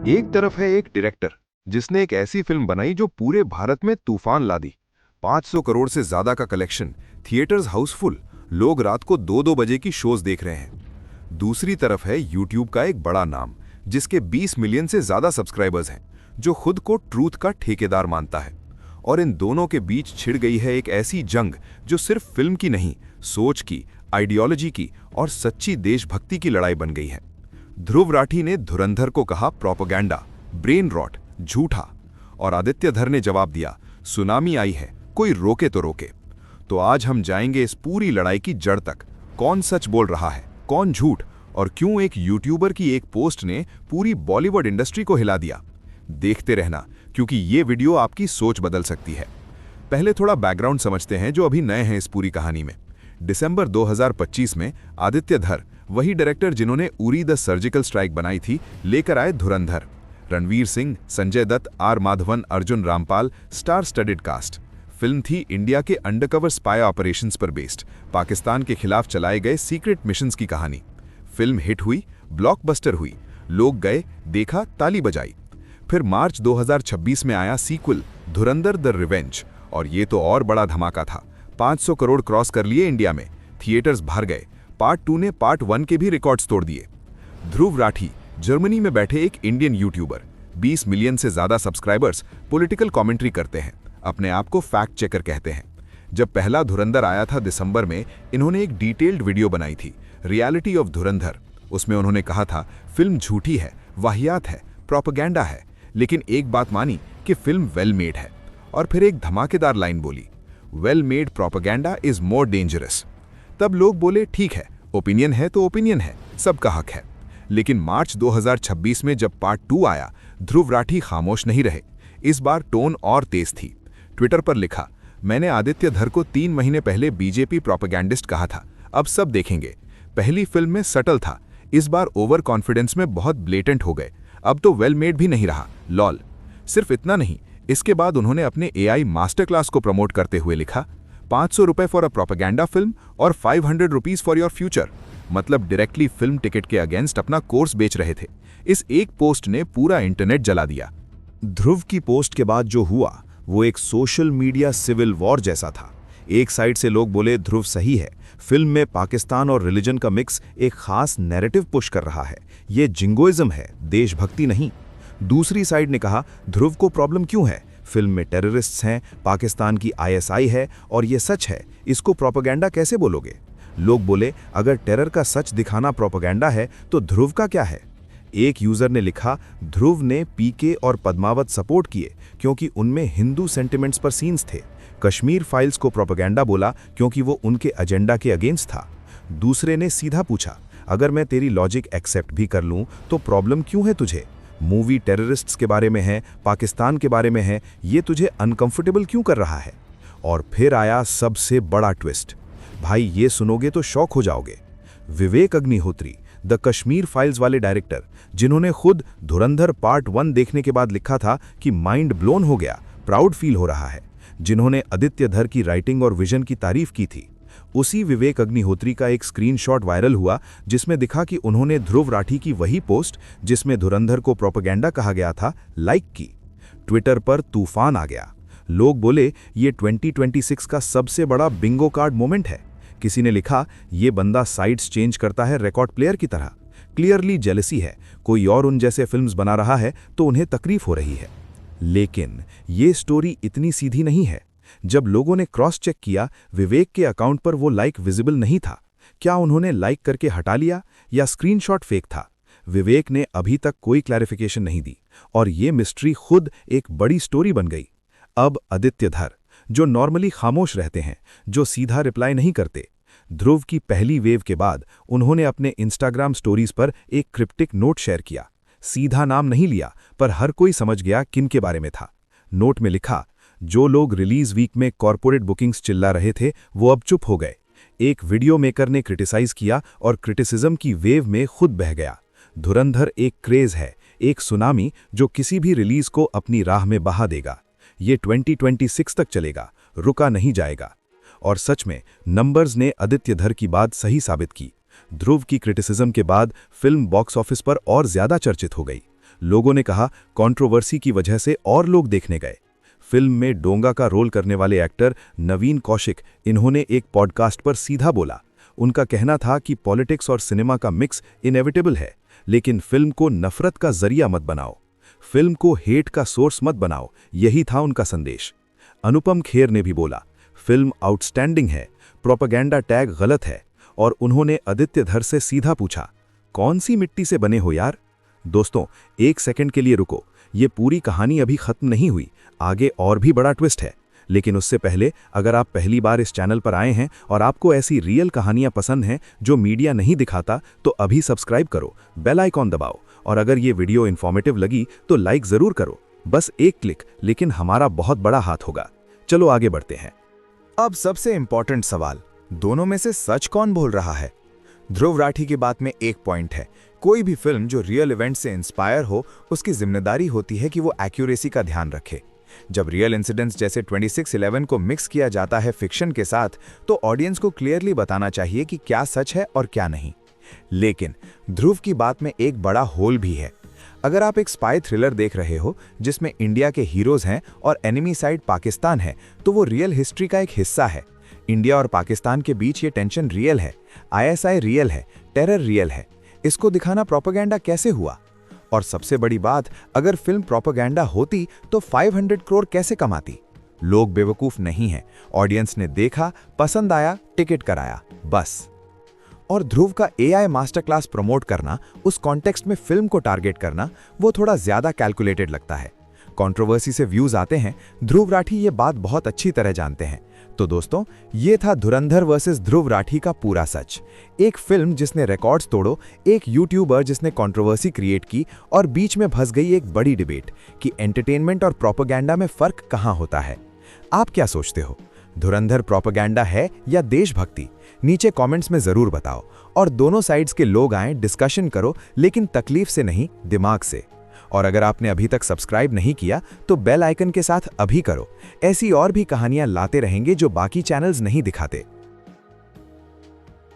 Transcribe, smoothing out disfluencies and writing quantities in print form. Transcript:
एक तरफ है एक डायरेक्टर जिसने एक ऐसी फिल्म बनाई जो पूरे भारत में तूफान ला दी। 500 करोड़ से ज्यादा का कलेक्शन, थिएटर्स हाउसफुल, लोग रात को 2-2 बजे की शोज देख रहे हैं। दूसरी तरफ है यूट्यूब का एक बड़ा नाम जिसके 20 मिलियन से ज्यादा सब्सक्राइबर्स हैं, जो खुद को ट्रूथ का ठेकेदार मानता है। और इन दोनों के बीच छिड़ गई है एक ऐसी जंग जो सिर्फ फिल्म की नहीं, सोच की, आइडियोलॉजी की और सच्ची देशभक्ति की लड़ाई बन गई है। ध्रुव राठी ने धुरंधर को कहा प्रोपेगेंडा, ब्रेन रॉट, झूठा, और आदित्य धर ने जवाब दिया सुनामी आई है, कोई रोके तो रोके। तो आज हम जाएंगे इस पूरी लड़ाई की जड़ तक। कौन सच बोल रहा है, कौन झूठ, और क्यों एक यूट्यूबर की एक पोस्ट ने पूरी बॉलीवुड इंडस्ट्री को हिला दिया। देखते रहना, क्योंकि ये वीडियो आपकी सोच बदल सकती है। पहले थोड़ा बैकग्राउंड समझते हैं जो अभी नए हैं इस पूरी कहानी में। दिसंबर 2025 में आदित्य धर, वही डायरेक्टर जिन्होंने उरी द सर्जिकल स्ट्राइक बनाई थी, लेकर आए Dhurandhar. Ranveer Singh, Sanjay Dutt, R Madhavan, Arjun Rampal, star studded cast. Film थी इंडिया के अंडरकवर स्पाई ऑपरेशंस पर बेस्ड, पाकिस्तान के खिलाफ चलाए गए सीक्रेट मिशंस की कहानी। फिल्म हिट हुई, ब्लॉकबस्टर हुई, लोग गए, देखा, ताली बजाई। फिर मार्च 2026 में आया सीक्वल धुरंधर द रिवेंज, और ये तो और बड़ा धमाका था। 500 करोड़ क्रॉस कर लिए इंडिया में, थिएटर्स भर गए। पार्ट 2 ने पार्ट 1 के भी रिकॉर्ड्स तोड़ दिए। ध्रुव राठी, जर्मनी में बैठे एक इंडियन यूट्यूबर, 20 मिलियन से ज्यादा सब्सक्राइबर्स, पॉलिटिकल कमेंट्री करते हैं, अपने आप को फैक्ट चेकर कहते हैं। जब पहला धुरंधर आया था दिसंबर में, इन्होंने एक डिटेल्ड वीडियो बनाई थी, रियलिटी ऑफ धुरंधर। उसमें उन्होंने कहा था फिल्म झूठी है, वाहियात है, प्रोपेगेंडा है, लेकिन एक बात मानी कि फिल्म वेल मेड है। और फिर एक धमाकेदार लाइन बोली, well made propaganda is more dangerous. तब लोग बोले ठीक है, ओपिनियन है तो ओपिनियन है, सबका हक है। लेकिन मार्च 2026 में जब पार्ट 2 आया, ध्रुव राठी खामोश नहीं रहे। इस बार टोन और तेज थी। ट्विटर पर लिखा, मैंने आदित्य धर को 3 महीने पहले बीजेपी प्रोपेगेंडिस्ट कहा था, अब सब देखेंगे। पहली फिल्म में सटल था, इस बार ओवर कॉन्फिडेंस में बहुत ब्लेटेंट हो गए, अब तो वेल मेड भी नहीं रहा, लॉल। सिर्फ इतना नहीं, इसके बाद उन्होंने अपने AI मास्टर क्लास को प्रमोट करते हुए लिखा, 500 रुपए फॉर अ प्रोपेगेंडा फिल्म और 500 रुपीज फॉर योर फ्यूचर। मतलब डायरेक्टली फिल्म टिकट के अगेंस्ट अपना कोर्स बेच रहे थे। इस एक पोस्ट ने पूरा इंटरनेट जला दिया। ध्रुव की पोस्ट के बाद जो हुआ वो एक सोशल मीडिया सिविल वॉर जैसा था। एक साइड से लोग बोले ध्रुव सही है, फिल्म में पाकिस्तान और रिलीजन का मिक्स एक खास नैरेटिव पुश कर रहा है, ये जिंगोइज्म है, देशभक्ति नहीं। दूसरी साइड ने कहा ध्रुव को प्रॉब्लम क्यों है, फिल्म में टेररिस्ट्स हैं, पाकिस्तान की ISI है और ये सच है, इसको प्रोपेगेंडा कैसे बोलोगे। लोग बोले अगर टेरर का सच दिखाना प्रोपेगेंडा है तो ध्रुव का क्या है। एक यूजर ने लिखा ध्रुव ने PK और पद्मावत सपोर्ट किए क्योंकि उनमें हिंदू सेंटिमेंट्स पर सीन्स थे। कश्मीर फाइल्स को प्रोपेगेंडा बोला क्योंकि वो उनके एजेंडा के अगेंस्ट था। दूसरे ने सीधा पूछा अगर मैं तेरी लॉजिक एक्सेप्ट भी कर लूं तो प्रॉब्लम क्यों है तुझे, मूवी टेररिस्ट्स के बारे में है, पाकिस्तान के बारे में है, ये तुझे अनकंफर्टेबल क्यों कर रहा है। और फिर आया सबसे बड़ा ट्विस्ट, भाई ये सुनोगे तो शॉक हो जाओगे। विवेक अग्निहोत्री, द कश्मीर फाइल्स वाले डायरेक्टर, जिन्होंने खुद धुरंधर पार्ट 1 देखने के बाद लिखा था कि माइंड ब्लोन हो गया, प्राउड फील हो रहा है, जिन्होंने आदित्य धर की राइटिंग और विजन की तारीफ की थी, उसी विवेक अग्निहोत्री का एक स्क्रीनशॉट वायरल हुआ जिसमें दिखा कि उन्होंने ध्रुव राठी की वही पोस्ट जिसमें धुरंधर को प्रोपेगेंडा कहा गया था, लाइक की। ट्विटर पर तूफान आ गया। लोग बोले ये 2026 का सबसे बड़ा बिंगो कार्ड मोमेंट है। किसी ने लिखा ये बंदा साइड्स चेंज करता है रिकॉर्ड प्लेयर की तरह, क्लियरली जेलसी है, कोई और उन जैसे फिल्म्स बना रहा है तो उन्हें तकलीफ हो रही है। लेकिन ये स्टोरी इतनी सीधी नहीं है। जब लोगों ने क्रॉस चेक किया, विवेक के अकाउंट पर वो लाइक विजिबल नहीं था। क्या उन्होंने लाइक करके हटा लिया या स्क्रीनशॉट फेक था? विवेक ने अभी तक कोई क्लैरिफिकेशन नहीं दी और ये मिस्ट्री खुद एक बड़ी स्टोरी बन गई। अब आदित्य धर, जो नॉर्मली खामोश रहते हैं, जो सीधा रिप्लाई नहीं करते, ध्रुव की पहली वेव के बाद उन्होंने अपने इंस्टाग्राम स्टोरीज पर एक क्रिप्टिक नोट शेयर किया। सीधा नाम नहीं लिया, पर हर कोई समझ गया किन के बारे में था। नोट में लिखा, जो लोग रिलीज वीक में कॉर्पोरेट बुकिंग्स चिल्ला रहे थे वो अब चुप हो गए। एक वीडियो मेकर ने क्रिटिसाइज किया और क्रिटिसिज्म की वेव में खुद बह गया। धुरंधर एक क्रेज है, एक सुनामी जो किसी भी रिलीज को अपनी राह में बहा देगा। ये 2026 तक चलेगा, रुका नहीं जाएगा। और सच में नंबर्स ने आदित्य धर की बात सही साबित की। ध्रुव की क्रिटिसिज्म के बाद फिल्म बॉक्स ऑफिस पर और ज्यादा चर्चित हो गई। लोगों ने कहा कंट्रोवर्सी की वजह से और लोग देखने गए। फिल्म में डोंगा का रोल करने वाले एक्टर नवीन कौशिक, इन्होंने एक पॉडकास्ट पर सीधा बोला। उनका कहना था कि पॉलिटिक्स और सिनेमा का मिक्स इनएविटेबल है, लेकिन फिल्म को नफरत का जरिया मत बनाओ, फिल्म को हेट का सोर्स मत बनाओ, यही था उनका संदेश। अनुपम खेर ने भी बोला, फिल्म आउटस्टैंडिंग है, प्रोपेगेंडा टैग गलत है, और उन्होंने आदित्य धर से सीधा पूछा, कौन सी मिट्टी से बने हो यार? दोस्तों, एक सेकंड के लिए रुको, ये पूरी कहानी अभी खत्म नहीं हुई, आगे और भी बड़ा ट्विस्ट है। लेकिन उससे पहले, अगर आप पहली बार इस चैनल पर आए हैं और आपको ऐसी रियल कहानियां पसंद हैं जो मीडिया नहीं दिखाता, तो अभी सब्सक्राइब करो, बेल आइकॉन दबाओ, और अगर ये वीडियो इन्फॉर्मेटिव लगी तो लाइक जरूर करो। बस एक क्लिक, लेकिन हमारा बहुत बड़ा हाथ होगा। चलो आगे बढ़ते हैं। अब सबसे इंपॉर्टेंट सवाल, दोनों में से सच कौन बोल रहा है? ध्रुव राठी की बात में एक पॉइंट है, कोई भी फिल्म जो रियल इवेंट से इंस्पायर हो, उसकी जिम्मेदारी होती है कि वो एक्यूरेसी का ध्यान रखे। जब रियल इंसिडेंट्स जैसे 26/11 को मिक्स किया जाता है फिक्शन के साथ, तो ऑडियंस को क्लियरली बताना चाहिए कि क्या सच है और क्या नहीं। लेकिन ध्रुव की बात में एक बड़ा होल भी है। अगर आप एक स्पाई थ्रिलर देख रहे हो जिसमें इंडिया के हीरोज हैं और एनिमी साइड पाकिस्तान है, तो वो रियल हिस्ट्री का एक हिस्सा है। इंडिया और पाकिस्तान के बीच ये टेंशन रियल है, ISI रियल है, टेरर रियल है। इसको दिखाना प्रोपेगेंडा कैसे हुआ? और सबसे बड़ी बात, अगर फिल्म प्रोपेगेंडा होती तो 500 करोड़ कैसे कमाती? लोग बेवकूफ नहीं हैं, ऑडियंस ने देखा, पसंद आया, टिकट कराया, बस। और ध्रुव का AI मास्टर क्लास प्रमोट करना, उस कॉन्टेक्स्ट में फिल्म को टारगेट करना, वो थोड़ा ज्यादा कैलकुलेटेड लगता है। कंट्रोवर्सी से व्यूज आते हैं, ध्रुव राठी ये बात बहुत अच्छी तरह जानते हैं। तो दोस्तों, ये था धुरंधर वर्सेस ध्रुव राठी का पूरा सच। एक फिल्म जिसने रिकॉर्ड्स तोड़ो, एक यूट्यूबर जिसने कंट्रोवर्सी क्रिएट की, और बीच में फंस गई एक बड़ी डिबेट कि एंटरटेनमेंट और प्रोपेगेंडा में फर्क कहां होता है। आप क्या सोचते हो? धुरंधर प्रोपेगेंडा है या देशभक्ति? नीचे कमेंट्स में जरूर बताओ, और दोनों साइड्स के लोग आएं, डिस्कशन करो, लेकिन तकलीफ से नहीं, दिमाग से। और अगर आपने अभी तक सब्सक्राइब नहीं किया तो बेल आइकन के साथ अभी करो। ऐसी और भी कहानियां लाते रहेंगे जो बाकी चैनल्स नहीं दिखाते।